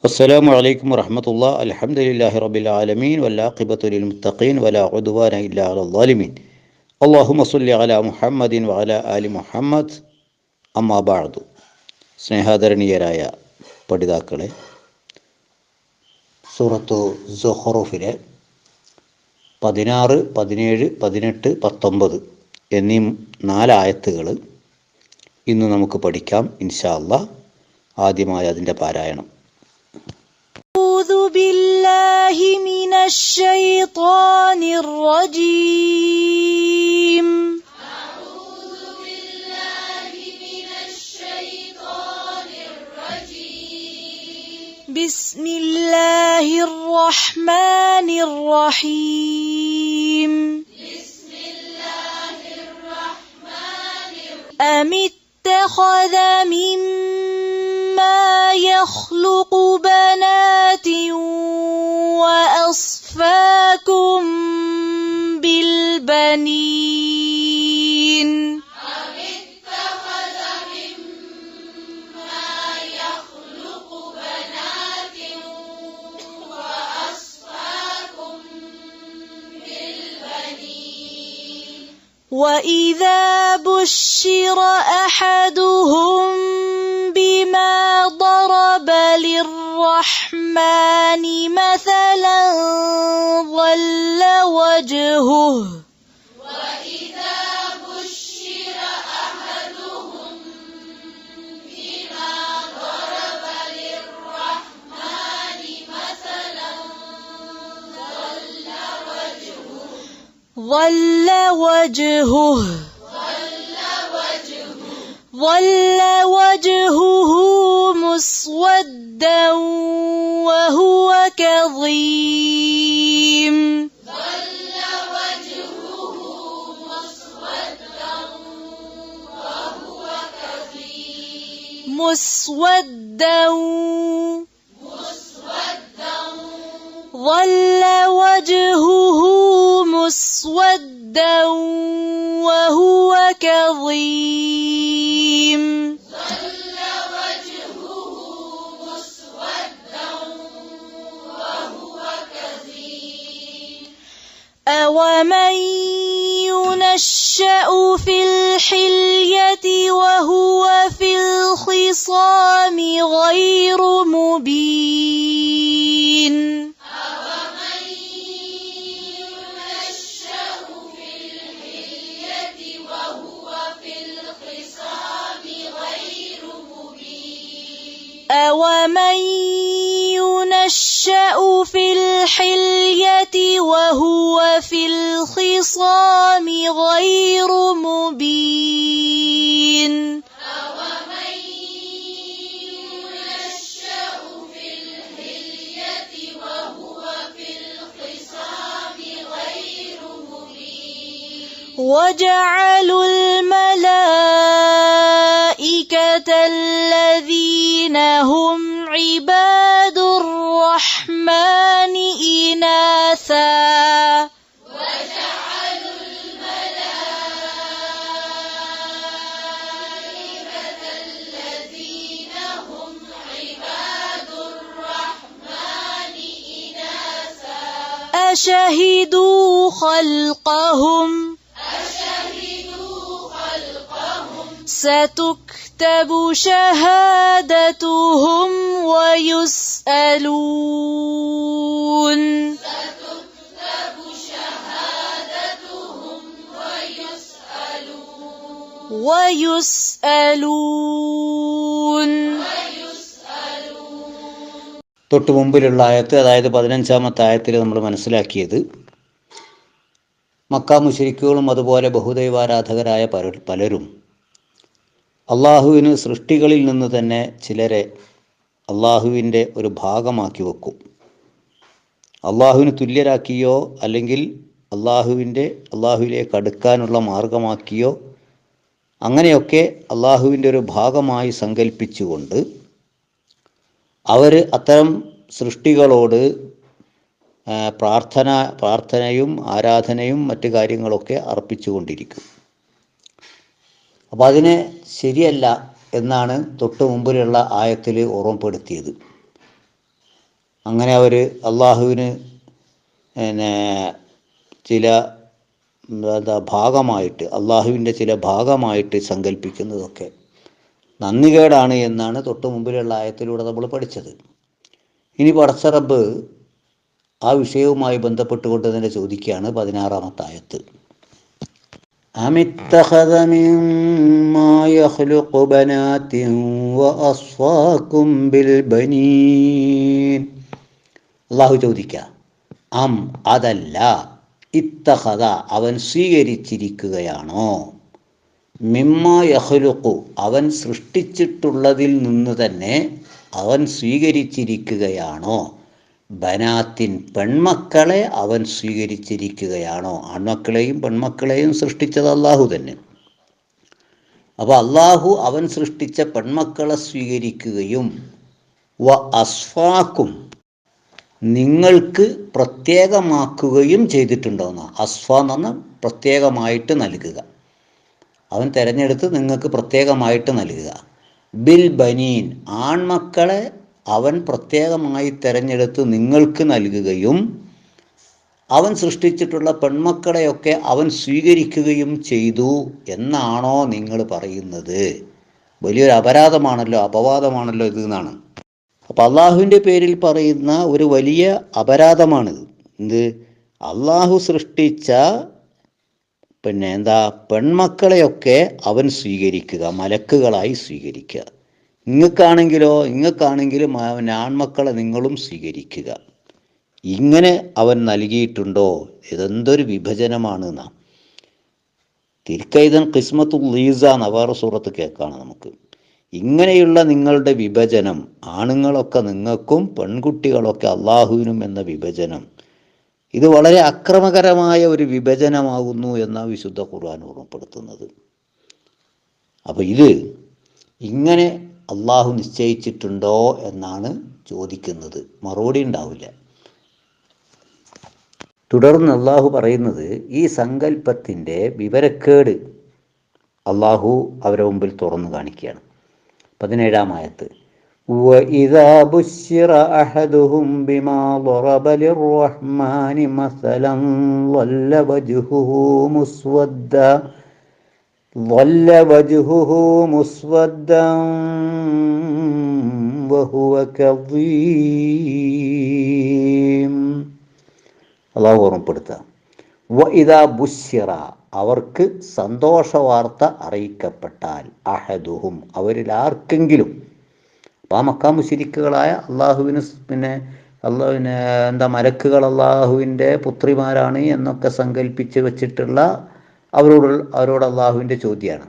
السلام عليكم ورحمة الله. الحمد لله رب العالمين والعاقبة للمتقين ولا عدوان إلا على الظالمين. اللهم صل على محمد وعلى آل محمد. അമ്മാ ബഅദു. സ്നേഹാദരണീയരായ പഠിതാക്കളെ, സൂറത്തു സുഖ്റൂഫിലെ 16, 17, 18, 19 എന്നീ 4 ആയത്തുകൾ ഇന്ന് നമുക്ക് പഠിക്കാം ഇൻഷാ അല്ലാഹ്. ആദ്യമായി അതിൻ്റെ പാരായണം. أعوذ بالله من الشيطان الرجيم. أعوذ بالله من الشيطان الرجيم. بسم الله الرحمن الرحيم. بسم الله الرحمن الرحيم. أم اتخذ مما يخلق بنات وأصفاكم بالبنين. أم اتخذ مما يخلق بنات وأصفاكم بالبنين. وإذا بشر أحدهم بما ضرب للرحمن مثلا ظل وجهه وإذا بشر أحدهم بما ضرب للرحمن مثلا ظل وجهه مسودا وهو كظيم. ظل وجهه مسودا وهو كظيم. أومن ينشأ في الحلية وهو في الخصام غير مبين. أومن ينشأ في الحلية وهو في الخصام غير مبين. أومن ينشأ في الحلية وهو في الخصام غير مبين. أومن ينشأ في الحلية وهو في الخصام غير مبين. وجعلوا الملائكة الذين هم عباد الرحمن إناثا وجعلوا الملائكة الذين هم عباد الرحمن إناثا أشهدوا خلقهم ستكتب شهادتهم ويسألون. തൊട്ടു മുമ്പിലുള്ള ആയത്ത്, അതായത് 15-ാമത്തെ ആയത്തിൽ നമ്മൾ മനസ്സിലാക്കിയത് മക്ക മുശ്രിക്കുകളും അതുപോലെ ബഹുദൈവാരാധകരായ പലരും അള്ളാഹുവിന് സൃഷ്ടികളിൽ നിന്ന് തന്നെ ചിലരെ അള്ളാഹുവിൻ്റെ ഒരു ഭാഗമാക്കി വെക്കും. അള്ളാഹുവിന് തുല്യരാക്കിയോ അല്ലെങ്കിൽ അള്ളാഹുവിലേക്ക് അടുക്കാനുള്ള മാർഗമാക്കിയോ അങ്ങനെയൊക്കെ അള്ളാഹുവിൻ്റെ ഒരു ഭാഗമായി സങ്കല്പിച്ചുകൊണ്ട് അവർ അത്തരം സൃഷ്ടികളോട് പ്രാർത്ഥനയും ആരാധനയും മറ്റു കാര്യങ്ങളൊക്കെ അർപ്പിച്ചുകൊണ്ടിരിക്കും. അപ്പോൾ അതിനെ ശരിയല്ല എന്നാണ് തൊട്ട് മുമ്പിലുള്ള ആയത്തിൽ ഓർമ്മപ്പെടുത്തിയത്. അങ്ങനെ അവർ അള്ളാഹുവിന് പിന്നെ ചില ഭാഗമായിട്ട്, അള്ളാഹുവിൻ്റെ ചില ഭാഗമായിട്ട് സങ്കല്പിക്കുന്നതൊക്കെ നന്ദികേടാണ് എന്നാണ് തൊട്ട് മുമ്പിലുള്ള ആയത്തിലൂടെ നമ്മൾ പഠിച്ചത്. ഇനി പടച്ച റബ്ബ് ആ വിഷയവുമായി ബന്ധപ്പെട്ടുകൊണ്ട് തന്നെ ചോദിക്കുകയാണ് 16-ാമത്തെ ആയത്ത്. അമിത്തഖദ മിമ്മാ യഖ്ലുഖു ബനാതിൻ വഅസ്ഫാകും ബിൽ ബനീൻ. അള്ളാഹു ചോദിക്കുക, അതല്ല, ഇത്തഖദ അവൻ സ്വീകരിച്ചിരിക്കുകയാണോ, മിമ്മാ യഖ്ലുഖു അവൻ സൃഷ്ടിച്ചിട്ടുള്ളതിൽ നിന്ന് തന്നെ അവൻ സ്വീകരിച്ചിരിക്കുകയാണോ, ബനാത്തിൻ പെൺമക്കളെ അവൻ സ്വീകരിച്ചിരിക്കുകയാണോ. ആൺമക്കളെയും പെൺമക്കളെയും സൃഷ്ടിച്ചത് അള്ളാഹു തന്നെ. അപ്പോൾ അള്ളാഹു അവൻ സൃഷ്ടിച്ച പെൺമക്കളെ സ്വീകരിക്കുകയും അസ്ഫാക്കും നിങ്ങൾക്ക് പ്രത്യേകമാക്കുകയും ചെയ്തിട്ടുണ്ടോയെന്ന. അസ്ഫ എന്ന് പറഞ്ഞാൽ പ്രത്യേകമായിട്ട് നൽകുക, അവൻ തിരഞ്ഞെടുത്ത് നിങ്ങൾക്ക് പ്രത്യേകമായിട്ട് നൽകുക. ബിൽ ബനീൻ ആൺമക്കളെ അവൻ പ്രത്യേകമായി തിരഞ്ഞെടുത്ത് നിങ്ങൾക്ക് നൽകുകയും അവൻ സൃഷ്ടിച്ചിട്ടുള്ള പെൺമക്കളെയൊക്കെ അവൻ സ്വീകരിക്കുകയും ചെയ്തു എന്നാണോ നിങ്ങൾ പറയുന്നത്? വലിയൊരു അപരാധമാണല്ലോ, അപവാദമാണല്ലോ ഇത് എന്നാണ്. അപ്പം അള്ളാഹുവിൻ്റെ പേരിൽ പറയുന്ന ഒരു വലിയ അപരാധമാണിത്. എന്ത്? അള്ളാഹു സൃഷ്ടിച്ച പെൺമക്കളെയൊക്കെ അവൻ സ്വീകരിക്കുക, മലക്കുകളായി സ്വീകരിക്കുക. ഇങ്ങക്കാണെങ്കിലും അവൻ ആൺമക്കളെ നിങ്ങളും സ്വീകരിക്കുക. ഇങ്ങനെ അവൻ നൽകിയിട്ടുണ്ടോ? ഇതെന്തൊരു വിഭജനമാണ് നാം. തിൽക്കൈതൻ ഖിസ്മത്തുൽ ലീസ നവാറ സൂറത്ത് കേൾക്കാണ് നമുക്ക്. ഇങ്ങനെയുള്ള നിങ്ങളുടെ വിഭജനം, ആണുങ്ങളൊക്കെ നിങ്ങൾക്കും പെൺകുട്ടികളൊക്കെ അള്ളാഹുവിനും എന്ന വിഭജനം, ഇത് വളരെ അക്രമകരമായ ഒരു വിഭജനമാകുന്നു എന്നാണ് വിശുദ്ധ ഖുർആൻ ഓർമ്മപ്പെടുത്തുന്നത്. അപ്പോൾ ഇത് ഇങ്ങനെ അള്ളാഹു നിശ്ചയിച്ചിട്ടുണ്ടോ എന്നാണ് ചോദിക്കുന്നത്. മറുപടി ഉണ്ടാവില്ല. തുടർന്ന് അള്ളാഹു പറയുന്നത്, ഈ സങ്കല്പത്തിൻ്റെ വിവരക്കേട് അള്ളാഹു അവരുടെ മുമ്പിൽ തുറന്നു കാണിക്കുകയാണ്. 17-ാം ആയത്ത്, وَإِذَا بُشِّرَ أَحَدُهُمْ بِمَا ضَرَبَ لِلرَّحْمَنِ مَثَلًا ظَلَّ وَجْهُهُ مُسْوَدًّا وَهُوَ كَظِيمٌ. അള്ളാഹു ഓർമ്മപ്പെടുത്തുക, വഇദാ ബുശ്ശിറ അവർക്ക് സന്തോഷവാർത്ത അറിയിക്കപ്പെട്ടാൽ, അഹദുഹും അവരിൽ ആർക്കെങ്കിലും. അപ്പോൾ ആ മക്കാ മുശ്രിക്കുകളായ അള്ളാഹുവിന് മലക്കുകൾ അള്ളാഹുവിൻ്റെ പുത്രിമാരാണ് എന്നൊക്കെ സങ്കല്പിച്ച് വെച്ചിട്ടുള്ള അവരോട് അള്ളാഹുവിൻ്റെ ചോദ്യമാണ്,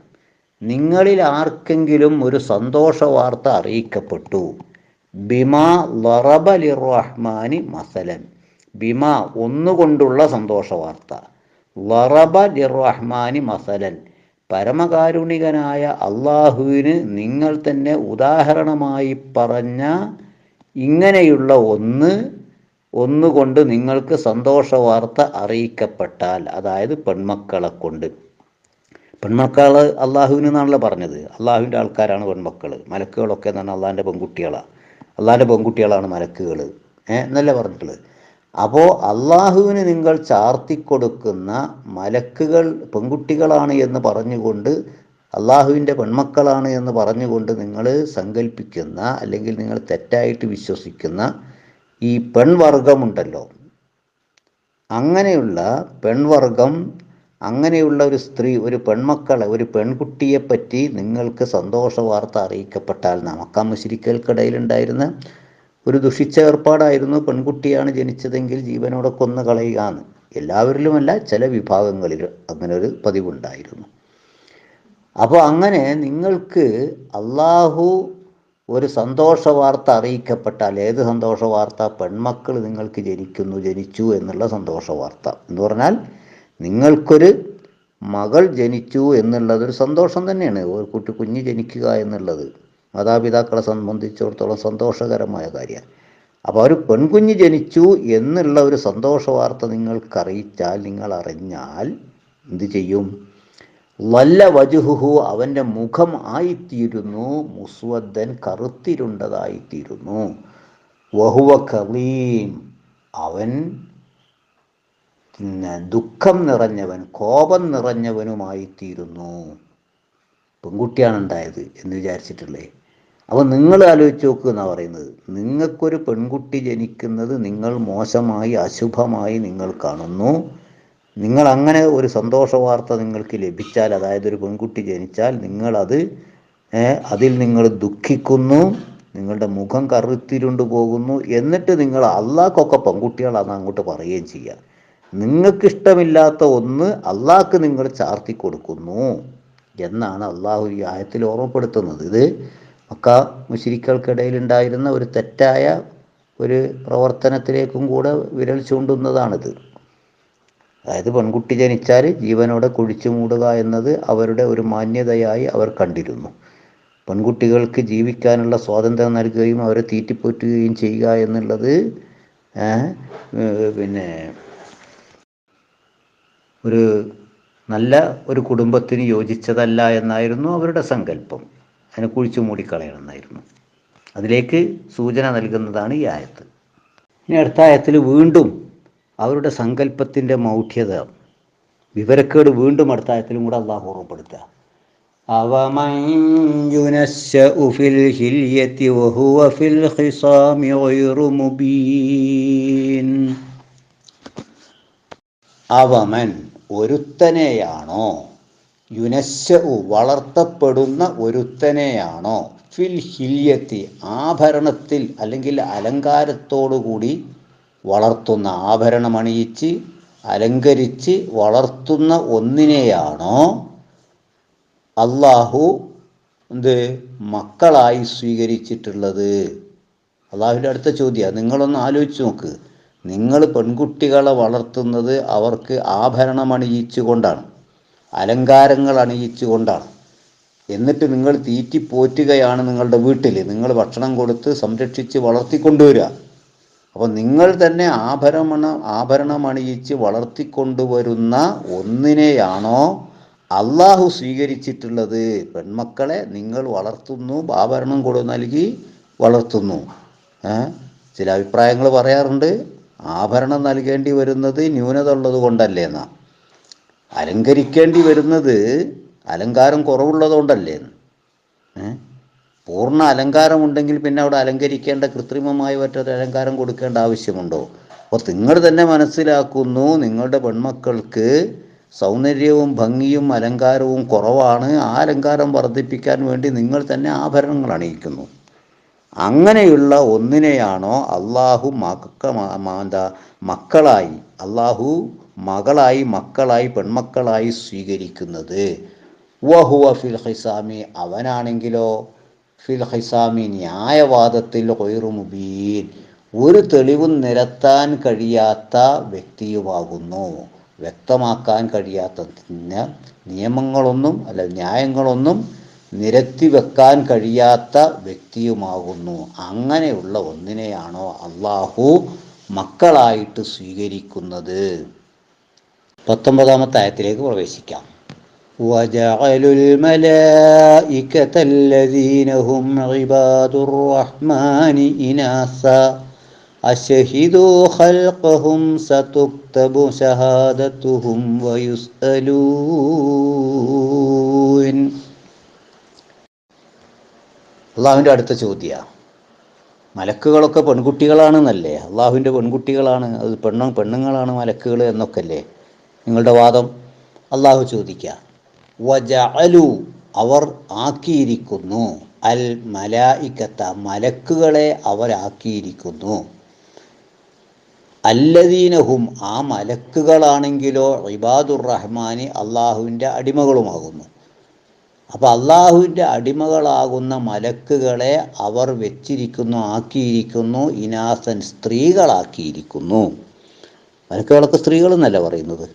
നിങ്ങളിൽ ആർക്കെങ്കിലും ഒരു സന്തോഷ വാർത്ത അറിയിക്കപ്പെട്ടു, ബിമാ ലറബ ലിർറഹ്മാനി മസലൻ, ബിമാ ഒന്നുകൊണ്ടുള്ള സന്തോഷ വാർത്ത, ലറബ ലിർറഹ്മാനി മസലൻ പരമകാരുണികനായ അള്ളാഹുവിന് നിങ്ങൾ തന്നെ ഉദാഹരണമായി പറഞ്ഞ ഇങ്ങനെയുള്ള ഒന്നുകൊണ്ട് നിങ്ങൾക്ക് സന്തോഷ വാർത്ത അറിയിക്കപ്പെട്ടാൽ, അതായത് പെൺമക്കളെ കൊണ്ട്. പെൺമക്കൾ അള്ളാഹുവിന് എന്നാണല്ലോ പറഞ്ഞത്. അള്ളാഹുവിൻ്റെ ആൾക്കാരാണ് പെൺമക്കൾ. മലക്കുകളൊക്കെ എന്ന് പറഞ്ഞാൽ അള്ളാഹിൻ്റെ പെൺകുട്ടികളാണ്. അള്ളാഹിൻ്റെ പെൺകുട്ടികളാണ് മലക്കുകൾ എന്നല്ലേ പറഞ്ഞിട്ടുള്ളത്. അപ്പോൾ അള്ളാഹുവിന് നിങ്ങൾ ചാർത്തിക്കൊടുക്കുന്ന മലക്കുകൾ പെൺകുട്ടികളാണ് എന്ന് പറഞ്ഞുകൊണ്ട്, അള്ളാഹുവിൻ്റെ പെൺമക്കളാണ് എന്ന് പറഞ്ഞുകൊണ്ട് നിങ്ങൾ സങ്കല്പിക്കുന്ന, അല്ലെങ്കിൽ നിങ്ങൾ തെറ്റായിട്ട് വിശ്വസിക്കുന്ന ഈ പെൺവർഗമുണ്ടല്ലോ, അങ്ങനെയുള്ള പെൺവർഗം, അങ്ങനെയുള്ള ഒരു സ്ത്രീ, ഒരു പെൺമക്കളെ, ഒരു പെൺകുട്ടിയെപ്പറ്റി നിങ്ങൾക്ക് സന്തോഷ വാർത്ത അറിയിക്കപ്പെട്ടാൽ, മക്കാ മുശ്രിക്കുകൾക്കിടയിലുണ്ടായിരുന്ന ഒരു ദുഷിച്ച ഏർപ്പാടായിരുന്നു പെൺകുട്ടിയാണ് ജനിച്ചതെങ്കിൽ ജീവനോടെ കൊന്നു കളയുക എന്ന്. എല്ലാവരിലുമല്ല, ചില വിഭാഗങ്ങളിൽ അങ്ങനെ ഒരു പതിവുണ്ടായിരുന്നു. അപ്പോൾ അങ്ങനെ നിങ്ങൾക്ക് അള്ളാഹു ഒരു സന്തോഷ വാർത്ത അറിയിക്കപ്പെട്ടാൽ, ഏത് സന്തോഷ വാർത്ത? പെൺമക്കൾ നിങ്ങൾക്ക് ജനിച്ചു എന്നുള്ള സന്തോഷ വാർത്ത എന്ന് പറഞ്ഞാൽ നിങ്ങൾക്കൊരു മകൾ ജനിച്ചു എന്നുള്ളതൊരു സന്തോഷം തന്നെയാണ്. ഒരു കുഞ്ഞ് ജനിക്കുക എന്നുള്ളത് മാതാപിതാക്കളെ സംബന്ധിച്ചിടത്തോളം സന്തോഷകരമായ കാര്യമാണ്. അപ്പോൾ ഒരു പെൺകുഞ്ഞ് ജനിച്ചു എന്നുള്ള ഒരു സന്തോഷ വാർത്ത നിങ്ങൾക്കറിയിച്ചാൽ, നിങ്ങൾ അറിഞ്ഞാൽ എന്ത് ചെയ്യും? വല്ല വജുഹുഹു അവൻ്റെ മുഖം ആയിത്തീരുന്നു, മുസ്വദ്ദൻ കറുത്തിരുണ്ടതായിത്തീരുന്നു. വഹുവ കലീം, അവൻ ദുഃഖം നിറഞ്ഞവൻ, കോപം നിറഞ്ഞവനുമായിത്തീരുന്നു. പെൺകുട്ടിയാണ് ഉണ്ടായത് എന്ന് വിചാരിച്ചിട്ടുള്ളേ. അപ്പോൾ നിങ്ങൾ ആലോചിച്ച് നോക്കുക എന്നാണ് പറയുന്നത്. നിങ്ങൾക്കൊരു പെൺകുട്ടി ജനിക്കുന്നത് നിങ്ങൾ മോശമായി, അശുഭമായി നിങ്ങൾ കാണുന്നു. നിങ്ങൾ അങ്ങനെ ഒരു സന്തോഷ വാർത്ത നിങ്ങൾക്ക് ലഭിച്ചാൽ, അതായത് ഒരു പെൺകുട്ടി ജനിച്ചാൽ നിങ്ങളത് അതിൽ നിങ്ങൾ ദുഃഖിക്കുന്നു, നിങ്ങളുടെ മുഖം കറുത്തിരുണ്ട് പോകുന്നു. എന്നിട്ട് നിങ്ങൾ അള്ളാഹ്ക്കൊക്കെ പെൺകുട്ടികളാണെന്ന് അങ്ങോട്ട് പറയുകയും ചെയ്യുക. നിങ്ങൾക്കിഷ്ടമില്ലാത്ത ഒന്ന് അള്ളാഹ്ക്ക് നിങ്ങൾ ചാർത്തി കൊടുക്കുന്നു എന്നാണ് അള്ളാഹു ഈ ആയത്തിൽ ഓർമ്മപ്പെടുത്തുന്നത്. ഇത് മക്ക മുശ്രിക്കുകൾക്കിടയിൽ ഉണ്ടായിരുന്ന ഒരു തെറ്റായ ഒരു പ്രവർത്തനത്തിലേക്കും കൂടെ വിരൽ ചൂണ്ടുന്നതാണിത്. അതായത് പെൺകുട്ടി ജനിച്ചാൽ ജീവനോടെ കുഴിച്ചു മൂടുക എന്നത് അവരുടെ ഒരു മാന്യതയായി അവർ കണ്ടിരുന്നു. പെൺകുട്ടികൾക്ക് ജീവിക്കാനുള്ള സ്വാതന്ത്ര്യം നൽകുകയും അവരെ തീറ്റിപ്പോറ്റുകയും ചെയ്യുക എന്നുള്ളത് പിന്നെ ഒരു നല്ല ഒരു കുടുംബത്തിന് യോജിച്ചതല്ല എന്നായിരുന്നു അവരുടെ സങ്കല്പം. അതിനെ കുഴിച്ചു മൂടിക്കളയണമെന്നായിരുന്നു. അതിലേക്ക് സൂചന നൽകുന്നതാണ് ഈ ആയത്ത്. ഇനി അടുത്ത ആയത്തിൽ വീണ്ടും അവരുടെ സങ്കല്പത്തിൻ്റെ മൗഢ്യത, വിവരക്കേട് വീണ്ടും അടുത്ത ആയത്തിലും കൂടെ അള്ളാഹു ഓർമ്മപ്പെടുത്തുക. അവമൻ യുനശ്ശഉ ഫിൽ ഹില്യതി വഹുവ ഫിൽ ഖിസാമി ഗൈറു മുബീൻ. അവമൻ ഒരുത്തനെയാണോ, യുനശ്ശഉ വളർത്തപ്പെടുന്ന ഒരുത്തനെയാണോ, ഫിൽ ഹില്യത്തി ആഭരണത്തിൽ അല്ലെങ്കിൽ അലങ്കാരത്തോടുകൂടി വളർത്തുന്ന, ആഭരണമണിയിച്ച് അലങ്കരിച്ച് വളർത്തുന്ന ഒന്നിനെയാണോ അള്ളാഹു മക്കളായി സ്വീകരിച്ചിട്ടുള്ളത്? അള്ളാഹുവിൻ്റെ അടുത്ത ചോദ്യമാണ്. നിങ്ങളൊന്ന് ആലോചിച്ച് നോക്ക്. നിങ്ങൾ പെൺകുട്ടികളെ വളർത്തുന്നത് അവർക്ക് ആഭരണമണിയിച്ചു കൊണ്ടാണ്, അലങ്കാരങ്ങൾ അണിയിച്ചു കൊണ്ടാണ്. എന്നിട്ട് നിങ്ങൾ തീറ്റിപ്പോറ്റുകയാണ് നിങ്ങളുടെ വീട്ടിൽ. നിങ്ങൾ ഭക്ഷണം കൊടുത്ത് സംരക്ഷിച്ച് വളർത്തിക്കൊണ്ടുവരിക. അപ്പോൾ നിങ്ങൾ തന്നെ ആഭരണമണിയിച്ച് വളർത്തിക്കൊണ്ടുവരുന്ന ഒന്നിനെയാണോ അള്ളാഹു സ്വീകരിച്ചിട്ടുള്ളത്? പെൺമക്കളെ നിങ്ങൾ വളർത്തുന്നു, ആഭരണം നൽകി വളർത്തുന്നു. ചില അഭിപ്രായങ്ങൾ പറയാറുണ്ട്, ആഭരണം നൽകേണ്ടി വരുന്നത് ന്യൂനത ഉള്ളത് കൊണ്ടല്ലേ എന്നാ, അലങ്കരിക്കേണ്ടി വരുന്നത് അലങ്കാരം കുറവുള്ളത് കൊണ്ടല്ലേ. പൂർണ്ണ അലങ്കാരം ഉണ്ടെങ്കിൽ പിന്നെ അവിടെ അലങ്കരിക്കേണ്ട, കൃത്രിമമായി മറ്റൊരു അലങ്കാരം കൊടുക്കേണ്ട ആവശ്യമുണ്ടോ? അപ്പോൾ നിങ്ങൾ തന്നെ മനസ്സിലാക്കുന്നു, നിങ്ങളുടെ പെൺമക്കൾക്ക് സൗന്ദര്യവും ഭംഗിയും അലങ്കാരവും കുറവാണ്. ആ അലങ്കാരം വർദ്ധിപ്പിക്കാൻ വേണ്ടി നിങ്ങൾ തന്നെ ആഭരണങ്ങൾ അണിയിക്കുന്നു. അങ്ങനെയുള്ള ഒന്നിനെയാണോ അള്ളാഹു മക്കളായി, അള്ളാഹു മക്കളായി പെൺമക്കളായി സ്വീകരിക്കുന്നത്? വഹുവ ഫിൽ ഖിസാമി, അവനാണെങ്കിലോ ഫിൽ ഖിസാമി ന്യായവാദത്തിൽ ഗൈറു മുബീൻ, ഒരു തെളിവും നിരത്താൻ കഴിയാത്ത വ്യക്തിയുമാകുന്നു. വ്യക്തമാക്കാൻ കഴിയാത്ത നിയമങ്ങളൊന്നും അല്ല, ന്യായങ്ങളൊന്നും നിരത്തി വെക്കാൻ കഴിയാത്ത വ്യക്തിയുമാകുന്നു. അങ്ങനെയുള്ള ഒന്നിനെയാണോ അള്ളാഹു മക്കളായിട്ട് സ്വീകരിക്കുന്നത്? 19-ാമത്തെ ആയത്തിലേക്ക് പ്രവേശിക്കാം. وَجَعَلُوا الْمَلَائِكَةَ الَّذِينَ هُمْ عِبَادُ الرَّحْمَنِ إِنَاثًا أَشَهِدُوا خَلْقَهُمْ سَتُكْتَبُ شَهَادَتُهُمْ وَيُسْأَلُونَ. അള്ളാഹുവിൻ്റെ അടുത്ത ചോദ്യമാണ്. മലക്കുകളൊക്കെ പെൺകുട്ടികളാണെന്നല്ലേ, അള്ളാഹുവിൻ്റെ പെൺകുട്ടികളാണ്, അത് പെണ്ണുങ്ങളാണ് മലക്കുകൾ എന്നൊക്കെ അല്ലേ നിങ്ങളുടെ വാദം? അള്ളാഹു ചോദിക്കുക, വജഅലു അവർ ആക്കിയിരിക്കുന്നു, അൽ മലായിക്കത്ത മലക്കുകളെ അവരാക്കിയിരിക്കുന്നു, അല്ലദീനഹും ആ മലക്കുകളാണെങ്കിലോ ഇബാദുർ റഹ്മാനി അള്ളാഹുവിൻ്റെ അടിമകളുമാകുന്നു. അപ്പോൾ അള്ളാഹുവിൻ്റെ അടിമകളാകുന്ന മലക്കുകളെ അവർ വെച്ചിരിക്കുന്നു, ആക്കിയിരിക്കുന്നു, ഇനാസൻ സ്ത്രീകളാക്കിയിരിക്കുന്നു. മലക്കുകളൊക്കെ സ്ത്രീകളെന്നല്ല പറയുന്നത്.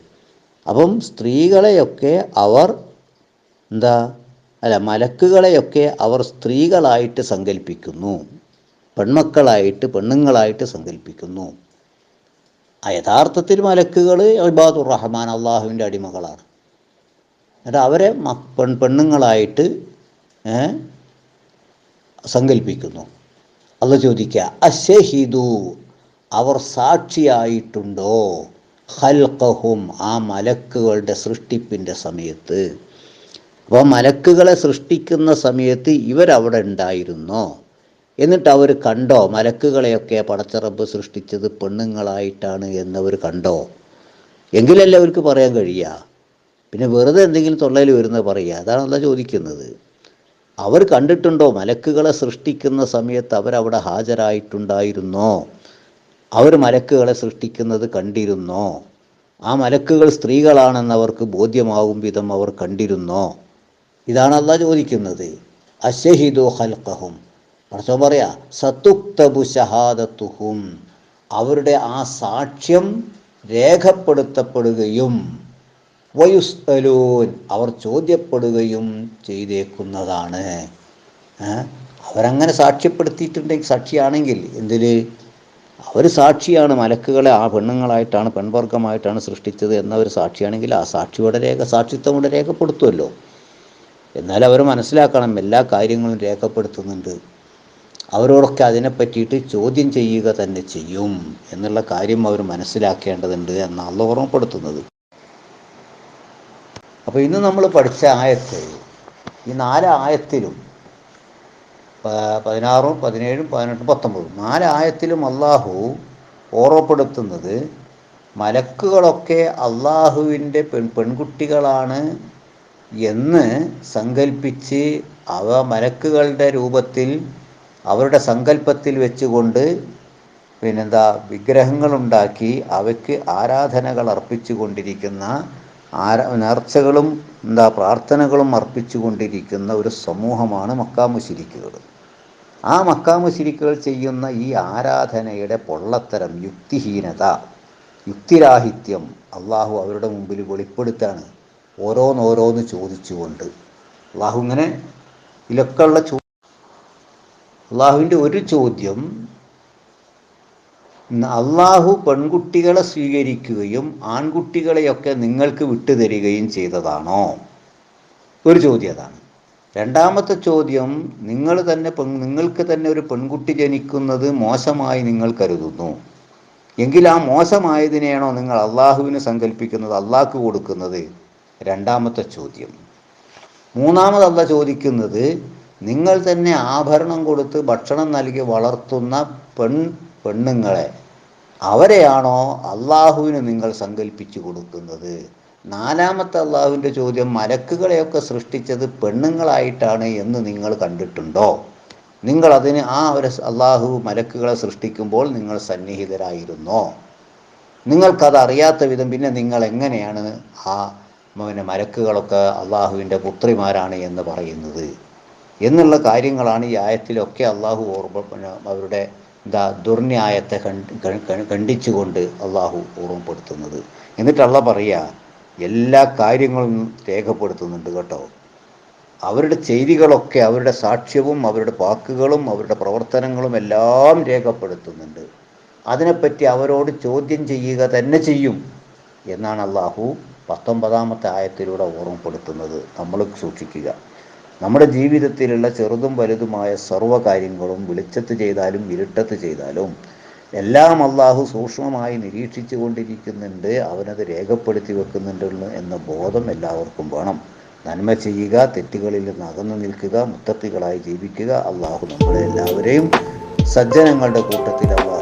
അപ്പം സ്ത്രീകളെയൊക്കെ അവർ മലക്കുകളെയൊക്കെ അവർ സ്ത്രീകളായിട്ട് സങ്കല്പിക്കുന്നു, പെണ്ണുങ്ങളായിട്ട് സങ്കല്പിക്കുന്നു. യഥാർത്ഥത്തിൽ മലക്കുകൾ ഇബാദുർ റഹ്മാൻ അള്ളാഹുവിൻ്റെ അടിമകളാണ്. എന്നിട്ട് അവരെ പെണ്ണുങ്ങളായിട്ട് സങ്കല്പിക്കുന്നു. അള്ള ചോദിക്കുക അശഹിദു അവർ സാക്ഷിയായിട്ടുണ്ടോ ഖൽഖഹും ആ മലക്കുകളുടെ സൃഷ്ടിപ്പിൻ്റെ സമയത്ത്. അപ്പോൾ മലക്കുകളെ സൃഷ്ടിക്കുന്ന സമയത്ത് ഇവരവിടെ ഉണ്ടായിരുന്നോ? എന്നിട്ട് അവർ കണ്ടോ മലക്കുകളെയൊക്കെ പടച്ചറബ് സൃഷ്ടിച്ചത് പെണ്ണുങ്ങളായിട്ടാണ് എന്നവർ കണ്ടോ? എങ്കിലല്ലേ അവർക്ക് പറയാൻ കഴിയുക. പിന്നെ വെറുതെ എന്തെങ്കിലും തൊള്ളയിൽ വരുന്നത് പറയുക, അതാണല്ലോ ചോദിക്കുന്നത്. അവർ കണ്ടിട്ടുണ്ടോ? മലക്കുകളെ സൃഷ്ടിക്കുന്ന സമയത്ത് അവരവിടെ ഹാജരായിട്ടുണ്ടായിരുന്നോ? അവർ മലക്കുകളെ സൃഷ്ടിക്കുന്നത് കണ്ടിരുന്നോ? ആ മലക്കുകൾ സ്ത്രീകളാണെന്ന് അവർക്ക് ബോധ്യമാകും വിധം അവർ കണ്ടിരുന്നോ? ഇതാണ് അള്ളാഹ് ചോദിക്കുന്നത്. അശഹിദു ഖൽഖഹും, പടച്ചോൻ പറയാ സതുക്തബു ഷഹാദത്തുഹും, അവരുടെ ആ സാക്ഷ്യം രേഖപ്പെടുത്തപ്പെടുകയും വയുസ്അലൂൻ, അവർ ചോദ്യപ്പെടുകയും ചെയ്തേക്കുന്നതാണ്. അവരങ്ങനെ സാക്ഷ്യപ്പെടുത്തിയിട്ടുണ്ടെങ്കിൽ, സാക്ഷിയാണെങ്കിൽ എന്തിൽ അവർ സാക്ഷിയാണ്, മലക്കുകളെ ആ പെണ്ണുങ്ങളായിട്ടാണ് പെൺവർഗമായിട്ടാണ് സൃഷ്ടിച്ചത് എന്നവർ സാക്ഷിയാണെങ്കിൽ ആ സാക്ഷിത്വം ഇവിടെ രേഖപ്പെടുത്തുമല്ലോ. എന്നാൽ അവർ മനസ്സിലാക്കണം എല്ലാ കാര്യങ്ങളും രേഖപ്പെടുത്തുന്നുണ്ട്, അവരോടൊക്കെ അതിനെ പറ്റിയിട്ട് ചോദ്യം ചെയ്യുക തന്നെ ചെയ്യും എന്നുള്ള കാര്യം അവർ മനസ്സിലാക്കേണ്ടതുണ്ട് എന്നാണ് ഓർമ്മപ്പെടുത്തുന്നത്. അപ്പോൾ ഇന്ന് നമ്മൾ പഠിച്ച ആയത്ത്, ഈ 4 ആയത്തിലും 16, 17, 18, 19 4 ആയത്തിലും അള്ളാഹു ഓർമ്മപ്പെടുത്തുന്നത് മലക്കുകളൊക്കെ അള്ളാഹുവിൻ്റെ പെൺകുട്ടികളാണ് എന്ന് സങ്കല്പിച്ച് അവ മലക്കുകളുടെ രൂപത്തിൽ അവരുടെ സങ്കല്പത്തിൽ വെച്ചുകൊണ്ട് വിഗ്രഹങ്ങളുണ്ടാക്കി അവയ്ക്ക് ആരാധനകൾ അർപ്പിച്ചു കൊണ്ടിരിക്കുന്ന നേർച്ചകളും പ്രാർത്ഥനകളും അർപ്പിച്ചു കൊണ്ടിരിക്കുന്ന ഒരു സമൂഹമാണ് മക്കാ മുശ്രിക്കുകൾ. ആ മക്കാ മുശ്രിക്കുകൾ ചെയ്യുന്ന ഈ ആരാധനയുടെ പൊള്ളത്തരം, യുക്തിഹീനത, യുക്തിരാഹിത്യം അള്ളാഹു അവരുടെ മുമ്പിൽ വെളിപ്പെടുത്താണ്, ഓരോന്നോരോന്ന് ചോദിച്ചുകൊണ്ട്. അള്ളാഹു ഇങ്ങനെ ഇതിലൊക്കെയുള്ള അള്ളാഹുവിൻ്റെ ഒരു ചോദ്യം, അള്ളാഹു പെൺകുട്ടികളെ സ്വീകരിക്കുകയും ആൺകുട്ടികളെയൊക്കെ നിങ്ങൾക്ക് വിട്ടുതരികയും ചെയ്തതാണോ? ഒരു ചോദ്യം അതാണ്. രണ്ടാമത്തെ ചോദ്യം, നിങ്ങൾക്ക് തന്നെ ഒരു പെൺകുട്ടി ജനിക്കുന്നത് മോശമായി നിങ്ങൾ കരുതുന്നു എങ്കിൽ ആ മോശമായതിനെയാണോ നിങ്ങൾ അള്ളാഹുവിന് സങ്കല്പിക്കുന്നത്, അള്ളാഹ്ക്ക് കൊടുക്കുന്നത്? രണ്ടാമത്തെ ചോദ്യം. മൂന്നാമത് അള്ളാഹ് ചോദിക്കുന്നത്, നിങ്ങൾ തന്നെ ആഭരണം കൊടുത്ത് ഭക്ഷണം നൽകി വളർത്തുന്ന പെണ്ണുങ്ങളെ, അവരെയാണോ അള്ളാഹുവിന് നിങ്ങൾ സങ്കല്പിച്ചു കൊടുക്കുന്നത്? നാലാമത്തെ അള്ളാഹുവിൻ്റെ ചോദ്യം, മലക്കുകളെയൊക്കെ സൃഷ്ടിച്ചത് പെണ്ണുങ്ങളായിട്ടാണ് എന്ന് നിങ്ങൾ കണ്ടിട്ടുണ്ടോ? നിങ്ങൾ അതിന് ഒരു അള്ളാഹു മലക്കുകളെ സൃഷ്ടിക്കുമ്പോൾ നിങ്ങൾ സന്നിഹിതരായിരുന്നോ? നിങ്ങൾക്കത് അറിയാത്ത വിധം പിന്നെ നിങ്ങൾ എങ്ങനെയാണ് ആ മലക്കുകളൊക്കെ അള്ളാഹുവിൻ്റെ പുത്രിമാരാണ് എന്ന് പറയുന്നത് എന്നുള്ള കാര്യങ്ങളാണ് ഈ ആയത്തിലൊക്കെ അള്ളാഹു അവരുടെ ദുർന്യായത്തെ ഖണ്ഡിച്ചുകൊണ്ട് അള്ളാഹു ഓർമ്മപ്പെടുത്തുന്നത്. എന്നിട്ട് അള്ളാഹ് പറയുക, എല്ലാ കാര്യങ്ങളും രേഖപ്പെടുത്തുന്നുണ്ട് കേട്ടോ. അവരുടെ ചെയ്തികളൊക്കെ, അവരുടെ സാക്ഷ്യവും അവരുടെ വാക്കുകളും അവരുടെ പ്രവർത്തനങ്ങളും എല്ലാം രേഖപ്പെടുത്തുന്നുണ്ട്. അതിനെപ്പറ്റി അവരോട് ചോദ്യം ചെയ്യുക തന്നെ ചെയ്യും എന്നാണ് അള്ളാഹു 19-ാമത്തെ ആയത്തിലൂടെ ഓർമ്മപ്പെടുത്തുന്നത്. നമ്മൾ സൂക്ഷിക്കുക. നമ്മുടെ ജീവിതത്തിലുള്ള ചെറുതും വലുതുമായ സർവ്വകാര്യങ്ങളും വെളിച്ചത്ത് ചെയ്താലും ഇരുട്ടത്ത് ചെയ്താലും എല്ലാം അള്ളാഹു സൂക്ഷ്മമായി നിരീക്ഷിച്ചു കൊണ്ടിരിക്കുന്നുണ്ട്, അവനത് രേഖപ്പെടുത്തി വെക്കുന്നുണ്ട് എന്ന ബോധം എല്ലാവർക്കും വേണം. നന്മ ചെയ്യുക, തെറ്റുകളിൽ നിന്ന് അകന്നു നിൽക്കുക, മുത്തഖികളായി ജീവിക്കുക. അള്ളാഹു നമ്മളെ എല്ലാവരെയും സജ്ജനങ്ങളുടെ കൂട്ടത്തിൽ അള്ളാഹു